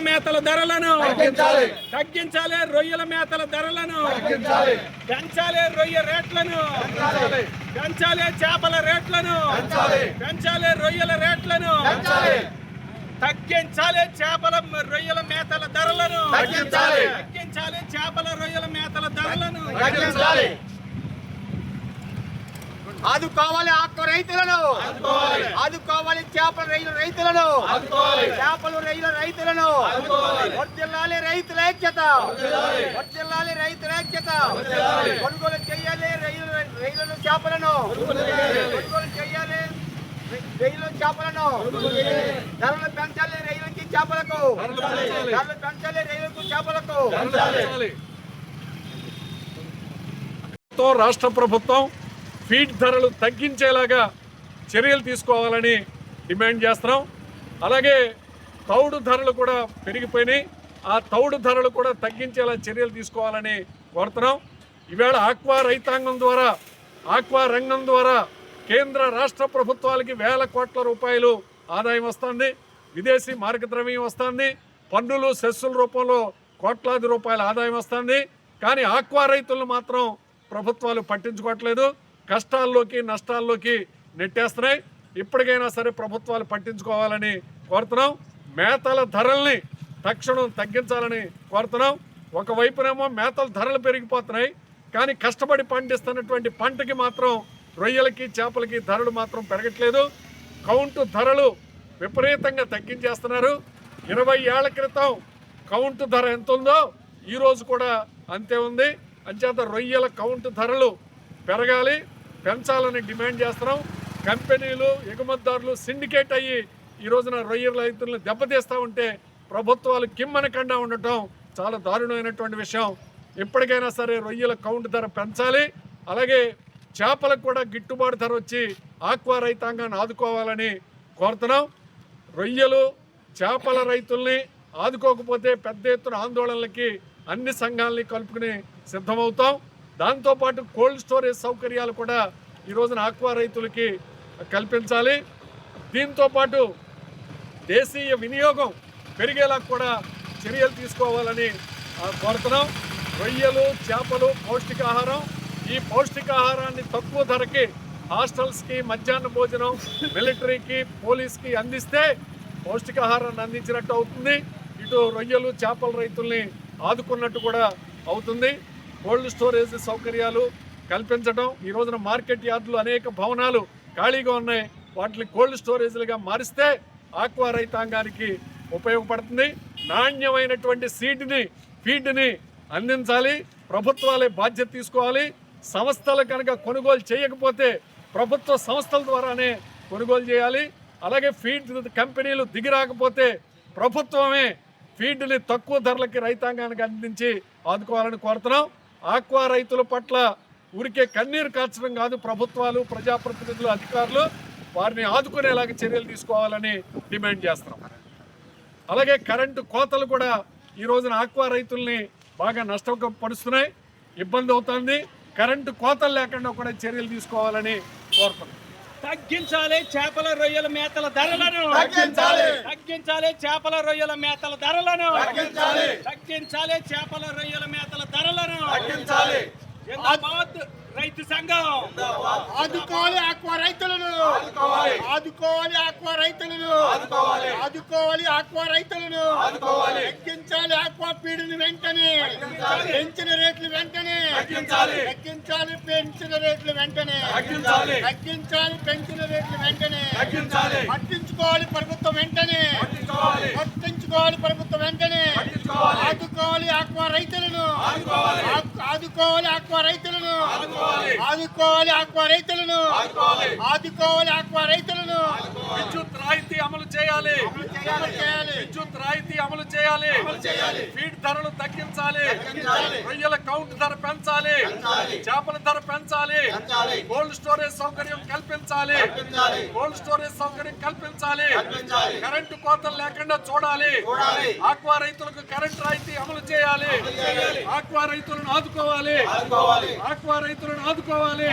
మేతల ధరలను తగ్గించాలి, రొయ్యల మేతల ధరలను పెంచాలి, రొయ్య రేట్లను పెంచాలి, చేపల రేట్లను పెంచాలి, రొయ్యల రేట్లను తగ్గించాలి, చేపల రొయ్యల మేతల ధరలను తగ్గించాలి, చేపల రొయ్యల మేతల ధరలను ఆదుకోవాలి, ఆకు రైతులను ఆదుకోవాలి, చేపల రైతులను చేపలు రొయ్యల రైతులను వర్ధిల్లాలి, రైతుల ఐక్యత వర్ధిల్లాలి, రైతుల ఐక్యత కొనుగోలు చేయాలి, రైతులను చేపలను కొనుగోలు చేయాలి, రైతుల చేపలను ధరలు పెంచాలి, రైతులకి చేపలకు ధరలు పెంచాలి, రైతులకు చేపలకు. రాష్ట్ర ప్రభుత్వం ఫీడ్ ధరలు తగ్గించేలాగా చర్యలు తీసుకోవాలని డిమాండ్ చేస్తున్నాం. అలాగే తౌడు ధరలు కూడా పెరిగిపోయినాయి, ఆ తౌడు ధరలు కూడా తగ్గించేలా చర్యలు తీసుకోవాలని కోరుతున్నాం. ఈవేళ ఆక్వా రైతాంగం ద్వారా, ఆక్వా రంగం ద్వారా కేంద్ర రాష్ట్ర ప్రభుత్వాలకి వేల కోట్ల రూపాయలు ఆదాయం వస్తుంది, విదేశీ మార్గద్రవ్యం వస్తుంది, పన్నులు సెస్సుల రూపంలో కోట్లాది రూపాయల ఆదాయం వస్తుంది. కానీ ఆక్వా రైతులను మాత్రం ప్రభుత్వాలు పట్టించుకోవట్లేదు, కష్టాల్లోకి నష్టాల్లోకి నెట్టేస్తున్నాయి. ఇప్పటికైనా సరే ప్రభుత్వాలు పట్టించుకోవాలని కోరుతున్నాం. మేతల ధరల్ని తక్షణం తగ్గించాలని కోరుతున్నాం. ఒకవైపునేమో మేతల ధరలు పెరిగిపోతున్నాయి, కానీ కష్టపడి పండిస్తున్నటువంటి పంటకి మాత్రం రొయ్యలకి చేపలకి ధరలు మాత్రం పెరగట్లేదు. కౌంటు ధరలు విపరీతంగా తగ్గించేస్తున్నారు. 20 ఏళ్ల క్రితం కౌంటు ధర ఎంత ఉందో ఈరోజు కూడా అంతే ఉంది. అంచేత రొయ్యల కౌంటు ధరలు పెరగాలి, పెంచాలని డిమాండ్ చేస్తున్నాం. కంపెనీలు, ఎగుమతిదారులు సిండికేట్ అయ్యి ఈ రోజున రొయ్యల రైతులను దెబ్బతీస్తూ ఉంటే ప్రభుత్వాలు కిమ్మనకుండా ఉండటం చాలా దారుణమైనటువంటి విషయం. ఎప్పటికైనా సరే రొయ్యల కౌంటు ధర పెంచాలి. అలాగే చేపలకు కూడా గిట్టుబాటు ధర వచ్చి ఆక్వా రైతాంగాన్ని ఆదుకోవాలని కోరుతున్నాం. రొయ్యలు చేపల రైతుల్ని ఆదుకోకపోతే పెద్ద ఎత్తున ఆందోళనలకి అన్ని సంఘాలని కలుపుకుని సిద్ధమవుతాం. దాంతోపాటు కోల్డ్ స్టోరేజ్ సౌకర్యాలు కూడా ఈ రోజున ఆక్వా రైతులకి కల్పించాలి. దీంతోపాటు దేశీయ వినియోగం పెరిగేలా కూడా చర్యలు తీసుకోవాలని కోరుతున్నాం. రొయ్యలు, చేపలు పౌష్టికాహారం. ఈ పౌష్టికాహారాన్ని తక్కువ ధరకి హాస్టల్స్కి, మధ్యాహ్న భోజనం, మిలిటరీకి, పోలీస్కి అందిస్తే పౌష్టికాహారాన్ని అందించినట్టు అవుతుంది. ఇటు రొయ్యలు, చేపల రైతుల్ని ఆదుకున్నట్టు కూడా అవుతుంది. కోల్డ్ స్టోరేజ్ సౌకర్యాలు కల్పించడం. ఈ రోజున మార్కెట్ యార్డులు అనేక భవనాలు ఖాళీగా ఉన్నాయి, వాటిని కోల్డ్ స్టోరేజ్లుగా మారిస్తే ఆక్వా రైతాంగానికి ఉపయోగపడుతుంది. నాణ్యమైనటువంటి ఫీడ్ని అందించాలి. ప్రభుత్వాలే బాధ్యత తీసుకోవాలి. సంస్థలు కనుక కొనుగోలు చేయకపోతే ప్రభుత్వ సంస్థల ద్వారానే కొనుగోలు చేయాలి. అలాగే ఫీడ్ కంపెనీలు దిగిరాకపోతే ప్రభుత్వమే ఫీడ్ని తక్కువ ధరలకి రైతాంగానికి అందించి ఆదుకోవాలని కోరుతున్నాం. ఆక్వా రైతుల పట్ల ఊరికే కన్నీరు కార్చడం కాదు, ప్రభుత్వాలు, ప్రజాప్రతినిధులు, అధికారులు వారిని ఆదుకునేలాగా చర్యలు తీసుకోవాలని డిమాండ్ చేస్తున్నాం. అలాగే కరెంటు కోతలు కూడా ఈ రోజున ఆక్వా రైతుల్ని బాగా నష్టపరుస్తున్నాయి, ఇబ్బంది అవుతుంది. కరెంటు కోతలు లేకుండా కూడా చర్యలు తీసుకోవాలని కోరుతున్నాం. తగ్గించాలి, చేపల రొయ్యల మేతల ధరలను తగ్గించాలి, చేపల రొయ్యల మేతల ధరలను తగ్గించాలి, చేపల రొయ్యల మేతల ధరలను జిందాబాద్ రైతు సంఘం. ఆదుకోవాలి ఆక్వా రైతులను ఆదుకోవాలి, ఆక్వా రైతులను ఆదుకోవాలి, ఆక్వా రైతులను తగ్గించాలి, ఆక్వా ఫీడ్ని వెంటనే పెంచిన రేట్లు వెంటనే తగ్గించాలి, పెంచిన రేట్లు వెంటనే తగ్గించాలి, పెంచిన రేట్లు వెంటనే పట్టించుకోవాలి ప్రభుత్వం వెంటనే పట్టించుకోవాలి ప్రభుత్వం వెంటనే ఆదుకోవాలి ఆక్వా రైతులను ఆదుకోవాలి, ఆక్వా రైతులను ఆదుకోవాలి, ఆక్వా రైతులను ఆదుకోవాలి, ఆక్వా రైతులను. విద్యుత్ రాయితీ అమలు చేయాలి, విద్యుత్ రాయితీ అమలు చేయాలి, ఫీడ్ ధరలు తగ్గించాలి, రొయ్యల కౌంట్ ధర పెంచాలి, చేపల ధర పెంచాలి, కోల్డ్ స్టోరేజ్ సౌకర్యం కల్పించాలి, కోల్డ్ స్టోరేజ్ సౌకర్యం కల్పించాలి, కరెంటు కోతలు లేకుండా చూడాలి, ఆక్వా రైతులకు కరెంట్ రాయితీ అమలు చేయాలి, ఆక్వా రైతులను ఆదుకోవాలి, ఆక్వా రైతులను ఆదుకోవాలి.